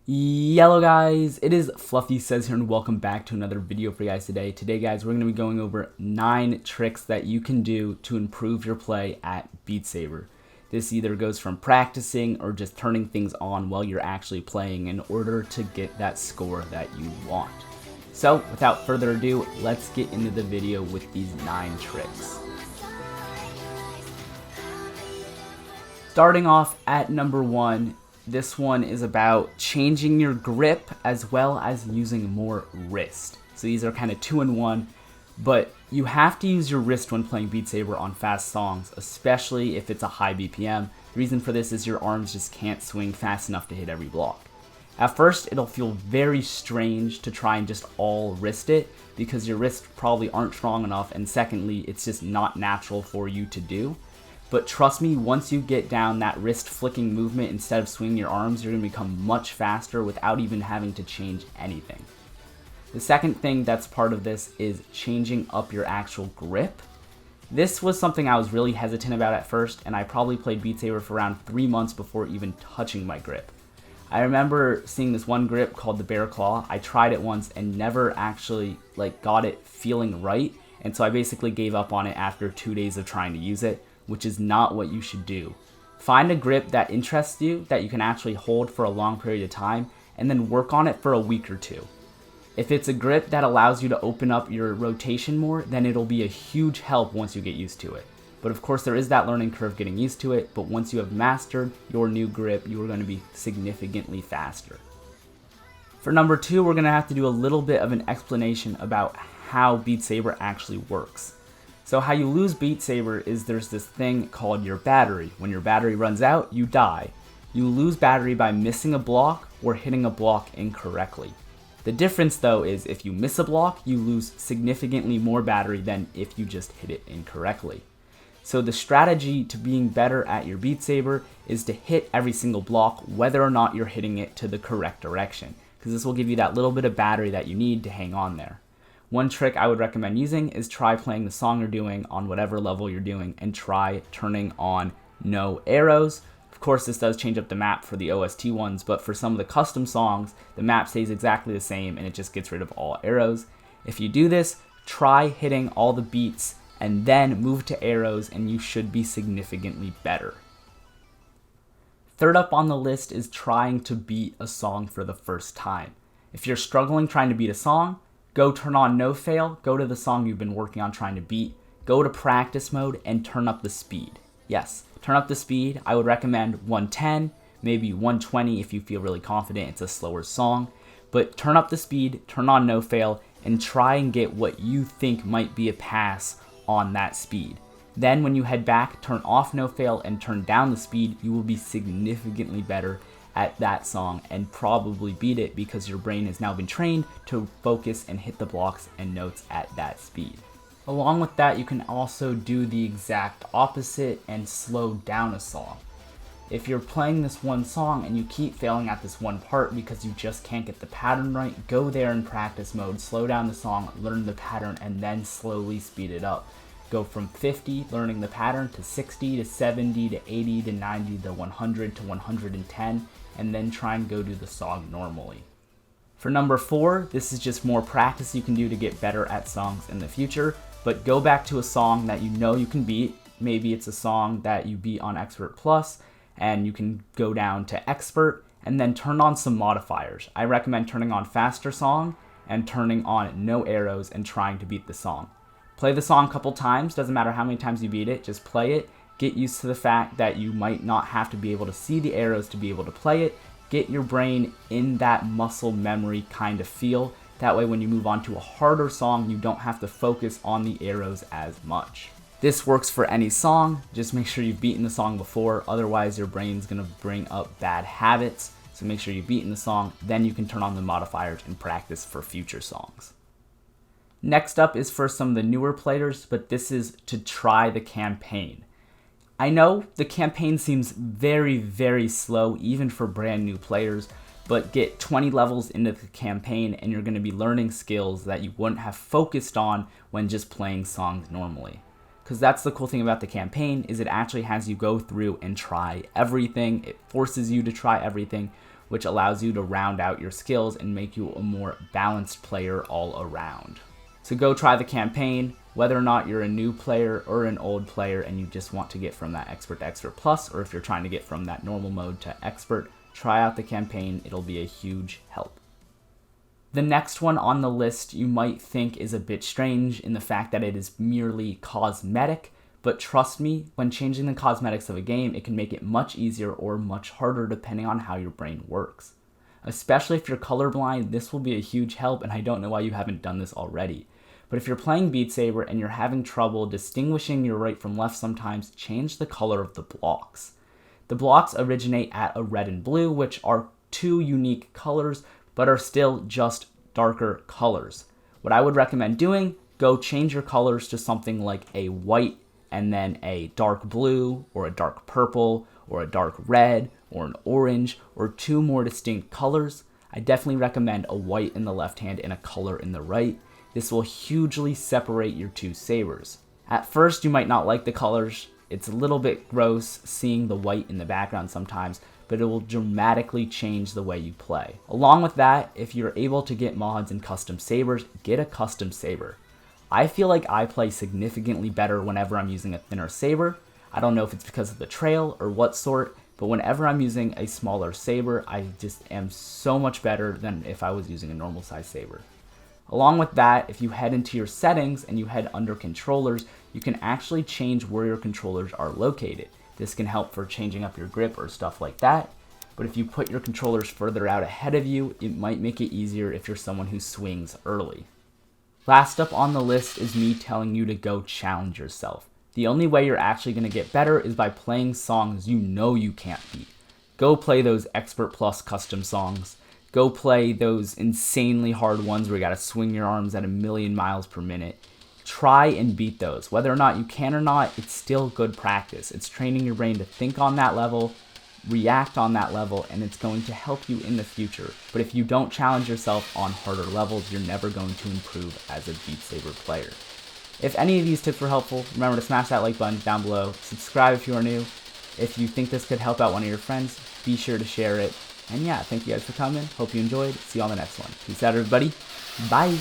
Hello guys, it is Fluffysez here and welcome back to another video for you guys today. Today guys, we're going to be going over 9 tricks that you can do to improve your play at BeatSaber. This either goes from practicing or just turning things on while you're actually playing in order to get that score that you want. So without further ado, let's get into the video with these 9 tricks. Starting off at number 1, this one is about changing your grip as well as using more wrist. So these are kind of 2 in 1, but you have to use your wrist when playing BeatSaber on fast songs, especially if it's a high BPM. The reason for this is your arms just can't swing fast enough to hit every block. At first, it'll feel very strange to try and just all wrist it because your wrists probably aren't strong enough, and secondly, it's just not natural for you to do. But trust me, once you get down that wrist flicking movement instead of swinging your arms, you're going to become much faster without even having to change anything. The second thing that's part of this is changing up your actual grip. This was something I was really hesitant about at first, and I probably played BeatSaber for around 3 months before even touching my grip. I remember seeing this one grip called the Bear Claw. I tried it once and never actually got it feeling right, and so I basically gave up on it after 2 days of trying to use it, which is not what you should do. Find a grip that interests you, that you can actually hold for a long period of time, and then work on it for a week or 2. If it's a grip that allows you to open up your rotation more, then it'll be a huge help once you get used to it. But of course there is that learning curve getting used to it, but once you have mastered your new grip, you are going to be significantly faster. For number 2, we're going to have to do a little bit of an explanation about how BeatSaber actually works. So how you lose BeatSaber is there's this thing called your battery. When your battery runs out, you die. You lose battery by missing a block or hitting a block incorrectly. The difference though is if you miss a block, you lose significantly more battery than if you just hit it incorrectly. So the strategy to being better at your BeatSaber is to hit every single block whether or not you're hitting it to the correct direction, because this will give you that little bit of battery that you need to hang on there. One trick I would recommend using is try playing the song you're doing on whatever level you're doing and try turning on no arrows. Of course, this does change up the map for the OST ones, but for some of the custom songs, the map stays exactly the same and it just gets rid of all arrows. If you do this, try hitting all the beats and then move to arrows and you should be significantly better. Third up on the list is trying to beat a song for the first time. If you're struggling trying to beat a song, go turn on no fail, go to the song you've been working on trying to beat, go to practice mode, and turn up the speed. Yes, turn up the speed. I would recommend 110, maybe 120 if you feel really confident it's a slower song. But turn up the speed, turn on no fail, and try and get what you think might be a pass on that speed. Then when you head back, turn off no fail and turn down the speed, you will be significantly better at that song and probably beat it because your brain has now been trained to focus and hit the blocks and notes at that speed. Along with that, you can also do the exact opposite and slow down a song. If you're playing this one song and you keep failing at this one part because you just can't get the pattern right, go there in practice mode, slow down the song, learn the pattern, and then slowly speed it up. Go from 50, learning the pattern, to 60, to 70, to 80, to 90, to 100, to 110, and then try and go do the song normally. For number 4, this is just more practice you can do to get better at songs in the future, but go back to a song that you know you can beat. Maybe it's a song that you beat on Expert Plus, and you can go down to Expert, and then turn on some modifiers. I recommend turning on Faster Song, and turning on No Arrows, and trying to beat the song. Play the song a couple times, doesn't matter how many times you beat it, just play it. Get used to the fact that you might not have to be able to see the arrows to be able to play it. Get your brain in that muscle memory kind of feel. That way when you move on to a harder song, you don't have to focus on the arrows as much. This works for any song, just make sure you've beaten the song before, otherwise your brain's gonna bring up bad habits. So make sure you've beaten the song, then you can turn on the modifiers and practice for future songs. Next up is for some of the newer players, but this is to try the campaign. I know the campaign seems very, very slow, even for brand new players, but get 20 levels into the campaign and you're going to be learning skills that you wouldn't have focused on when just playing songs normally. Because that's the cool thing about the campaign, is it actually has you go through and try everything. It forces you to try everything, which allows you to round out your skills and make you a more balanced player all around. So go try the campaign, whether or not you're a new player or an old player and you just want to get from that expert to expert plus, or if you're trying to get from that normal mode to expert, try out the campaign. It'll be a huge help. The next one on the list you might think is a bit strange in the fact that it is merely cosmetic, but trust me, when changing the cosmetics of a game, it can make it much easier or much harder depending on how your brain works. Especially if you're colorblind, this will be a huge help, and I don't know why you haven't done this already. But if you're playing BeatSaber and you're having trouble distinguishing your right from left sometimes, change the color of the blocks. The blocks originate at a red and blue, which are two unique colors, but are still just darker colors. What I would recommend doing, go change your colors to something like a white and then a dark blue or a dark purple or a dark red or an orange or two more distinct colors. I definitely recommend a white in the left hand and a color in the right. This will hugely separate your two sabers. At first you might not like the colors. It's a little bit gross seeing the white in the background sometimes, but it will dramatically change the way you play. Along with that, if you're able to get mods and custom sabers, get a custom saber. I feel like I play significantly better whenever I'm using a thinner saber. I don't know if it's because of the trail or what sort, but whenever I'm using a smaller saber, I just am so much better than if I was using a normal size saber. Along with that, if you head into your settings and you head under controllers, you can actually change where your controllers are located. This can help for changing up your grip or stuff like that. But if you put your controllers further out ahead of you, it might make it easier if you're someone who swings early. Last up on the list is me telling you to go challenge yourself. The only way you're actually going to get better is by playing songs you know you can't beat. Go play those Expert Plus custom songs. Go play those insanely hard ones where you gotta swing your arms at 1,000,000 miles per minute. Try and beat those. Whether or not you can or not, it's still good practice. It's training your brain to think on that level, react on that level, and it's going to help you in the future. But if you don't challenge yourself on harder levels, you're never going to improve as a BeatSaber player. If any of these tips were helpful, remember to smash that like button down below. Subscribe if you are new. If you think this could help out one of your friends, be sure to share it. And yeah, thank you guys for coming. Hope you enjoyed. See you on the next one. Peace out, everybody. Bye.